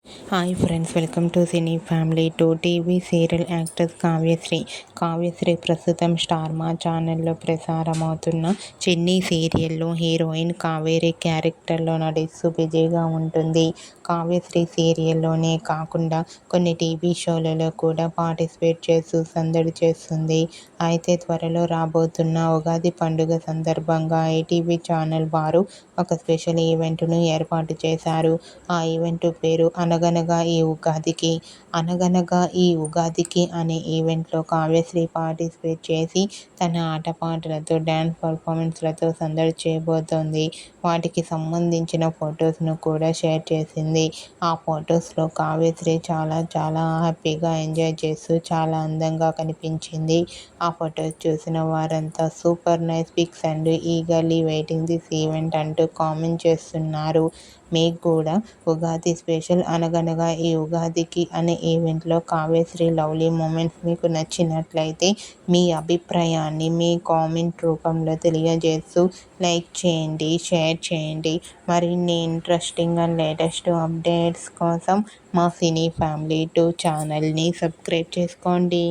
Hi friends, welcome to cine family. TV serial actors Kavyasri ప్రస్తుతం star మా ఛానల్లో ప్రసారమవుతున్న చిన్ని సీరియల్లో హీరోయిన్ కావేరి క్యారెక్టర్లో నటిస్తూ బిజీగా ఉంటుంది. కావ్యశ్రీ సీరియల్లోనే కాకుండా కొన్ని టీవీ షోలలో కూడా పార్టిసిపేట్ చేస్తూ సందడి చేస్తుంది. అయితే త్వరలో రాబోతున్న ఉగాది పండుగ సందర్భంగా ఈటీవీ ఛానల్ వారు ఒక స్పెషల్ ఈవెంట్ను ఏర్పాటు చేశారు. ఆ ఈవెంట్ పేరు అనగనగా ఈ ఉగాదికి అనే ఈవెంట్లో కావ్యశ్రీ పార్టిసిపేట్ చేసి తన ఆటపాటలతో, డ్యాన్స్ పర్ఫార్మెన్స్లతో సందడి చేయబోతోంది. వాటికి సంబంధించిన ఫొటోస్ను కూడా షేర్ చేసింది. ఆ ఫొటోస్లో కావ్యశ్రీ చాలా చాలా హ్యాపీగా ఎంజాయ్ చేస్తూ చాలా అందంగా కనిపించింది. ఆ ఫొటోస్ చూసిన వారంతా super nice pics and eagerly waiting this event అంటూ కామెంట్ చేస్తున్నారు. మీకు కూడా ఉగాది స్పెషల్ అనగనగా ఈ ఉగాదికి అనే ఈవెంట్లో కావ్యశ్రీ లవ్లీ మూమెంట్స్ మీకు నచ్చినట్లయితే మీ అభిప్రాయాన్ని మీ కామెంట్ రూపంలో తెలియజేస్తూ లైక్ చేయండి, షేర్ చేయండి. మరిన్ని ఇంట్రెస్టింగ్ అండ్ లేటెస్ట్ అప్డేట్స్ కోసం మా సినీ ఫ్యామిలీ 2 ఛానల్ని సబ్స్క్రైబ్ చేసుకోండి.